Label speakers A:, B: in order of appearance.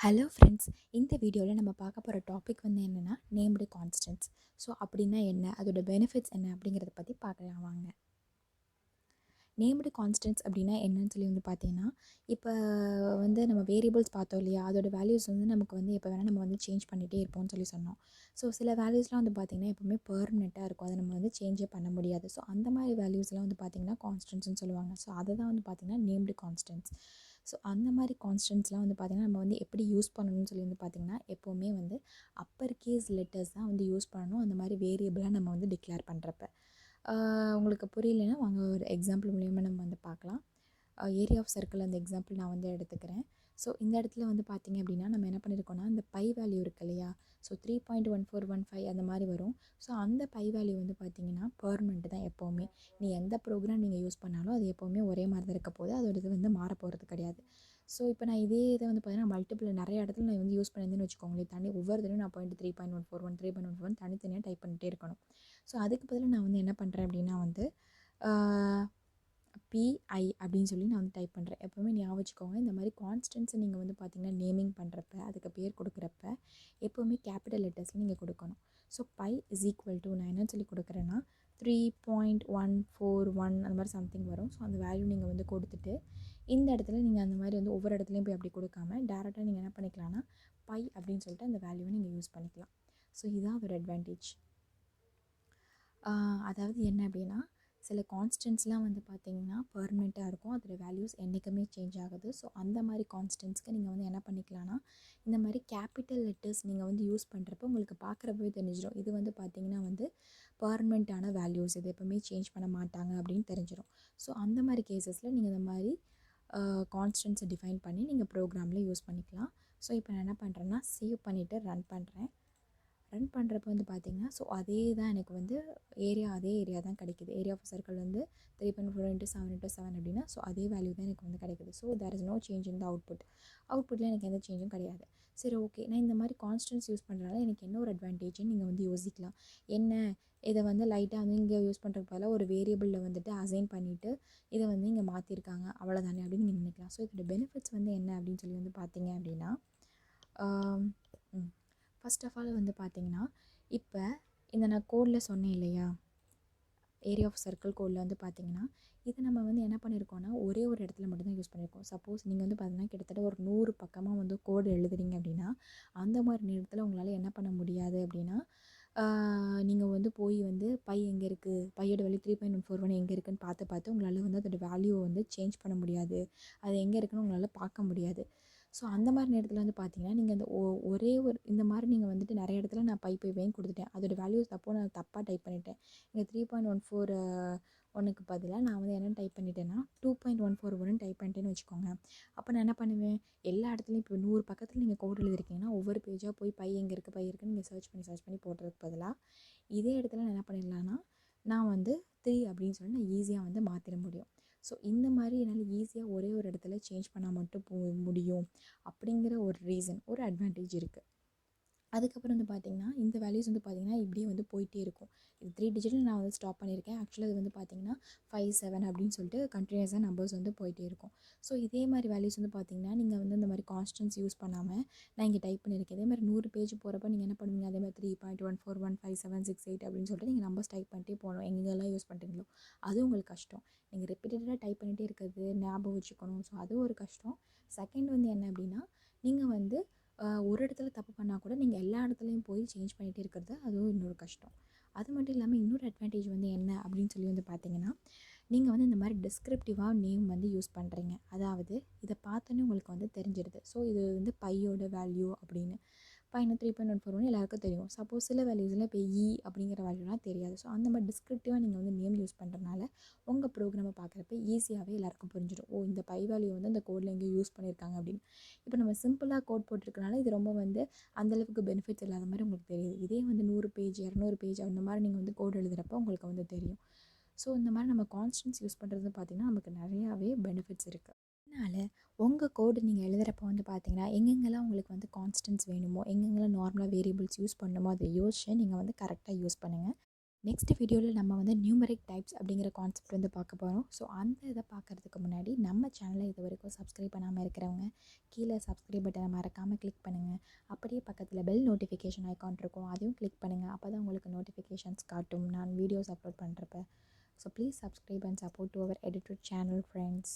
A: Hello friends, இந்த வீடியோவில் நம்ம பார்க்க போகிற டாபிக் வந்து என்னென்னா நேம்டு கான்ஸ்டன்ட்ஸ். ஸோ அப்படின்னா என்ன, அதோட பெனிஃபிட்ஸ் என்ன அப்படிங்கிறத பற்றி பார்க்கலாம் வாங்க. நேம்டு கான்ஸ்டன்ட்ஸ் அப்படின்னா என்னன்னு சொல்லி வந்து பார்த்தீங்கன்னா, இப்போ வந்து நம்ம வேரியபிள்ஸ் பார்த்தோம் இல்லையா, அதோட வேல்யூஸ் வந்து நமக்கு வந்து எப்போ வேணால் நம்ம வந்து சேஞ்ச் பண்ணிகிட்டே இருப்போம்னு சொல்லி சொன்னோம். ஸோ சில வேல்யூஸ்லாம் வந்து பார்த்திங்கன்னா எப்போவுமே பெர்மனெண்ட்டாக இருக்கும், அதை நம்ம வந்து சேஞ்சே பண்ண முடியாது. ஸோ அந்த மாதிரி வேல்யூஸ்லாம் வந்து பார்த்திங்கன்னா கான்ஸ்டன்ட்ஸ்னு சொல்லுவாங்க. ஸோ அதை தான் வந்து பார்த்திங்கன்னா நேம்டு கான்ஸ்டன்ட்ஸ். ஸோ அந்த மாதிரி கான்ஸ்டன்ட்ஸ்லாம் வந்து பார்த்திங்கன்னா நம்ம வந்து எப்படி யூஸ் பண்ணணும்னு சொல்லி வந்து பார்த்திங்கன்னா, எப்போவுமே வந்து அப்பர் கேஸ் லெட்டர்ஸ் தான் வந்து யூஸ் பண்ணணும் அந்த மாதிரி வேரியபிளாக நம்ம வந்து டிக்ளேர் பண்ணுறப்ப. உங்களுக்கு புரியலைன்னா வாங்க ஒரு எக்ஸாம்பிள் மூலிமா நம்ம வந்து பார்க்கலாம். ஏரியா ஆஃப் சர்க்கிள் அந்த எக்ஸாம்பிள் நான் வந்து எடுத்துக்கிறேன். ஸோ இந்த இடத்துல வந்து பார்த்திங்க அப்படின்னா நம்ம என்ன பண்ணியிருக்கோம்னா, இந்த பை வேல்யூ இருக்கு இல்லையா, ஸோ 3.1415 அந்த மாதிரி வரும். ஸோ அந்த பை வேல்யூ வந்து பார்த்திங்கன்னா பெர்மனெண்ட் தான் எப்போவுமே. நீ எந்த ப்ரோக்ராம் நீங்கள் யூஸ் பண்ணாலும் அது எப்போவுமே ஒரே மாதிரி தான் இருக்க போகுது, அதோட இது வந்து மாற போகிறது கிடையாது. ஸோ இப்போ நான் இதே இதை வந்து பார்த்தீங்கன்னா மல்டிபிள் நிறைய இடத்துல நான் வந்து யூஸ் பண்ணியிருந்தேன்னு வச்சுக்கோங்களேன், ஒவ்வொரு தடவையும் நான் 3.141 தனித்தனியாக டைப் பண்ணிகிட்டே இருக்கணும். ஸோ அதுக்கு பதிலாக நான் வந்து என்ன பண்ணுறேன் அப்படின்னா வந்து பிஐ அப்படின்னு சொல்லி நான் வந்து டைப் பண்ணுறேன். எப்போவுமே ஞாபகம் வச்சுக்கோங்க, இந்த மாதிரி கான்ஸ்டன்ட்ஸை நீங்கள் வந்து பார்த்திங்கன்னா நேமிங் பண்ணுறப்ப, அதுக்கு பேர் கொடுக்குறப்ப எப்போவுமே கேபிட்டல் லெட்டர்ஸில் நீங்கள் கொடுக்கணும். So pi is equal to நான் என்னன்னு சொல்லி கொடுக்குறேன்னா 3.141 அந்த மாதிரி சம்திங் வரும். ஸோ அந்த வேல்யூ நீங்கள் வந்து கொடுத்துட்டு இந்த இடத்துல நீங்கள் அந்த மாதிரி வந்து ஒவ்வொரு இடத்துலையும் போய் அப்படி கொடுக்காம டேரெக்டாக நீங்கள் என்ன பண்ணிக்கலாம்னா பை அப்படின்னு சொல்லிட்டு அந்த வேல்யூவை நீங்கள் யூஸ் பண்ணிக்கலாம். ஸோ இதுதான் ஒரு அட்வான்டேஜ். அதாவது என்ன அப்படின்னா, சில கான்ஸ்டன்ட்ஸ்லாம் வந்து பார்த்திங்கன்னா பெர்மனெண்ட்டாக இருக்கும், அதோட வேல்யூஸ் என்றைக்குமே சேஞ்ச் ஆகுது. ஸோ அந்த மாதிரி கான்ஸ்டன்ட்ஸ்க்கு நீங்கள் வந்து என்ன பண்ணிக்கலாம்னா, இந்த மாதிரி கேபிட்டல் லெட்டர்ஸ் நீங்கள் வந்து யூஸ் பண்ணுறப்போ உங்களுக்கு பார்க்குறப்பவே தெரிஞ்சிடும், இது வந்து பார்த்திங்கன்னா வந்து பெர்மனெண்ட்டான வேல்யூஸ், இது எப்போவுமே சேஞ்ச் பண்ண மாட்டாங்க அப்படின்னு தெரிஞ்சிடும். ஸோ அந்த மாதிரி கேசஸில் நீங்கள் இந்த மாதிரி கான்ஸ்டன்ட்ஸை டிஃபைன் பண்ணி நீங்கள் ப்ரோக்ராமில் யூஸ் பண்ணிக்கலாம். ஸோ இப்போ நான் என்ன பண்ணுறேன்னா சேவ் பண்ணிவிட்டு ரன் பண்ணுறேன். ரன் பண்ணுறப்ப வந்து பார்த்திங்கன்னா ஸோ அதே தான் எனக்கு வந்து அதே ஏரியா தான் கிடைக்கிது. ஏரியா ஆஃப் சர்க்கிள் வந்து 3.4 × 7 × 7 அப்படின்னா ஸோ அதே வேல்யூ தான் எனக்கு வந்து கிடைக்குது. So there is no change in the அவுட்புட்டில் எனக்கு எந்த சேஞ்சும் கிடையாது. சரி, ஓகே, நான் இந்த மாதிரி கான்ஸ்டன்ட்ஸ் யூஸ் பண்ணுறதுனால எனக்கு என்ன ஒரு அட்வான்டேஜ்னு நீங்கள் வந்து யோசிக்கலாம். என்ன, இதை வந்து லைட்டாக வந்து இங்கே யூஸ் பண்ணுறதுக்கு பதிலாக ஒரு வேரியபிளில் வந்துட்டு அசைன் பண்ணிவிட்டு இதை வந்து இங்கே மாற்றிருக்காங்க அவ்வளோதானே அப்படின்னு நீங்கள் நினைக்கலாம். ஸோ இதோட பெனிஃபிட்ஸ் வந்து என்ன அப்படின்னு சொல்லி வந்து பார்த்தீங்க அப்படின்னா, ஃபர்ஸ்ட் ஆஃப் ஆல் வந்து பார்த்திங்கன்னா, இப்போ இந்த நான் கோடில் சொன்னேன் இல்லையா, ஏரியா ஆஃப் சர்க்கிள் கோடில் வந்து பார்த்திங்கன்னா இதை நம்ம வந்து என்ன பண்ணியிருக்கோம்னா ஒரே ஒரு இடத்துல மட்டும்தான் யூஸ் பண்ணியிருக்கோம். சப்போஸ் நீங்கள் வந்து பார்த்திங்கன்னா கிட்டத்தட்ட ஒரு 100 பக்கமாக வந்து கோடு எழுதுறீங்க அப்படின்னா அந்த மாதிரி நேரத்தில் உங்களால் என்ன பண்ண முடியாது அப்படின்னா, நீங்கள் வந்து போய் வந்து பை எங்கே இருக்குது, பையோட வேல்யூ 3.141 எங்கே இருக்குதுன்னு பார்த்து உங்களால் வந்து அதோட வேல்யூவை வந்து சேஞ்ச் பண்ண முடியாது, அது எங்கே இருக்குன்னு உங்களால் பார்க்க முடியாது. ஸோ அந்த மாதிரி நேரத்தில் வந்து பார்த்திங்கன்னா நீங்கள் அந்த ஒரே ஒரு இந்த மாதிரி நீங்கள் வந்துட்டு நிறைய இடத்துல நான் பை கொடுத்துட்டேன், அதோட வேல்யூஸ் நான் தப்பாக டைப் பண்ணிட்டேன். இங்கே 3.141க்கு பதிலாக நான் வந்து என்ன டைப் பண்ணிட்டேன்னா 2.141 டைப் பண்ணிட்டேன்னு வச்சுக்கோங்க. அப்போ நான் என்ன பண்ணுவேன், எல்லா இடத்துலையும் இப்போ 100 பக்கத்தில் நீங்கள் கோட் எழுதிருக்கீங்கன்னா ஒவ்வொரு பேஜாக போய் பை எங்கே இருக்குது பை இருக்குன்னு நீங்கள் சர்ச் பண்ணி போடுறதுக்கு பதிலாக இதே இடத்துல நான் என்ன பண்ணிடலான்னா நான் வந்து 3 அப்படின்னு சொல்லி நான் ஈஸியாக வந்து மாற்றிட முடியும். ஸோ இந்த மாதிரி என்னால் ஈஸியாக ஒரே ஒரு இடத்துல சேஞ்ச் பண்ணால் மட்டும் முடியும் அப்படிங்கிற ஒரு ரீசன், ஒரு அட்வான்டேஜ் இருக்குது. அதுக்கப்புறம் வந்து பார்த்திங்கன்னா இந்த வேல்யூஸ் வந்து பார்த்திங்கன்னா இப்படியே வந்து போயிட்டே இருக்கும். இது 3 டிஜிட்டில் நான் வந்து ஸ்டாப் பண்ணியிருக்கேன். ஆக்சுவலாக இது வந்து பார்த்திங்கன்னா 5, 7 அப்படின்னு சொல்லிட்டு கண்டினியூஸாக நம்பர்ஸ் வந்து போயிட்டே இருக்கும். ஸோ இதே மாதிரி வேல்யூஸ் வந்து பார்த்திங்கன்னா நீங்கள் வந்து இந்த மாதிரி கான்ஸ்டன்ட்ஸ் யூஸ் பண்ணாமல் நான் இங்கே டைப் பண்ணியிருக்கேன். இதே மாதிரி 100 பேஜ் போகிறப்ப நீங்கள் என்ன பண்ணுவீங்க, அதே மாதிரி 3.1415768 அப்படின்னு சொல்லிட்டு நீங்கள் நம்பர்ஸ் டைப் பண்ணிட்டே போகணும். எங்கெல்லாம் யூஸ் பண்ணுறீங்களோ அது உங்களுக்கு கஷ்டம். நீங்கள் ரிப்பீட்டடாக டைப் பண்ணிகிட்டே இருக்கிறது ஞாபகம் வச்சுக்கணும். ஸோ அது ஒரு கஷ்டம். செகண்ட் வந்து என்ன அப்படின்னா, நீங்கள் வந்து ஒரு இடத்துல தப்பு பண்ணால் கூட நீங்கள் எல்லா இடத்துலையும் போய் சேஞ்ச் பண்ணிகிட்டே இருக்கிறது அதுவும் இன்னொரு கஷ்டம். அது மட்டும் இல்லாமல் இன்னொரு அட்வான்டேஜ் வந்து என்ன அப்படின்னு சொல்லி வந்து பார்த்திங்கன்னா, நீங்கள் வந்து இந்த மாதிரி டிஸ்கிரிப்டிவாக நேம் வந்து யூஸ் பண்ணுறீங்க. அதாவது இதை பார்த்தோன்னே உங்களுக்கு வந்து தெரிஞ்சிடுது. ஸோ இது வந்து பையோட வேல்யூ அப்படின்னு. பையனை 3.141 எல்லாருக்கும் தெரியும். சப்போஸ் சில வேல்யூஸில் இப்போ அப்படிங்கிற வேல்யூலாம் தெரியாது. ஸோ அந்த மாதிரி டிஸ்கிரிப்டிவாக நீங்கள் வந்து நேம் யூஸ் பண்ணுறதுனால உங்கள் ப்ரோக்ராமை பார்க்குறப்ப ஈஸியாகவே எல்லாருக்கும் புரிஞ்சிடும், ஓ இந்த பை வேல்யூ வந்து அந்த கோடில் எங்கேயும் யூஸ் பண்ணியிருக்காங்க அப்படின்னு. இப்போ நம்ம சிம்பிளாக கோட் போட்டிருக்கனால இது ரொம்ப வந்து அந்தளவுக்கு பெனிஃபிட்ஸ் இல்லாத மாதிரி உங்களுக்கு தெரியுது. இதே வந்து 100 பேஜ் 200 பேஜ் அந்த மாதிரி நீங்கள் வந்து கோட் எழுதுகிறப்ப உங்களுக்கு வந்து தெரியும். ஸோ இந்த மாதிரி நம்ம கான்ஸ்டன்ட்ஸ் யூஸ் பண்ணுறது பார்த்திங்கன்னா நமக்கு நிறையாவே பெனிஃபிட்ஸ் இருக்குது. அதனால் உங்கள் கோடு நீங்கள் எழுதுகிறப்ப வந்து பார்த்திங்கன்னா எங்கெங்கெல்லாம் உங்களுக்கு வந்து கான்ஸ்டன்ட்ஸ் வேணுமோ, எங்கெங்கெல்லாம் நார்மலாக வேரியபிள்ஸ் யூஸ் பண்ணணுமோ அதை யோசிச்சு நீங்கள் வந்து கரெக்டாக யூஸ் பண்ணுங்கள். நெக்ஸ்ட் வீடியோவில் நம்ம வந்து நியூமரிக் டைப்ஸ் அப்படிங்கிற கான்செப்ட் வந்து பார்க்க போகிறோம். ஸோ அந்த இதை பார்க்குறதுக்கு முன்னாடி நம்ம சேனலை இது வரைக்கும் சப்ஸ்கிரைப் பண்ணாமல் இருக்கிறவங்க கீழே சப்ஸ்கிரைப் பட்டனை மறக்காமல் கிளிக் பண்ணுங்கள். அப்படியே பக்கத்தில் பெல் நோட்டிஃபிகேஷன் ஐக்கான் இருக்கும், அதையும் கிளிக் பண்ணுங்கள். அப்போ தான் உங்களுக்கு நோட்டிஃபிகேஷன்ஸ் காட்டும் நான் வீடியோஸ் அப்லோட் பண்ணுறப்ப. So please subscribe and support to our EduTut channel friends.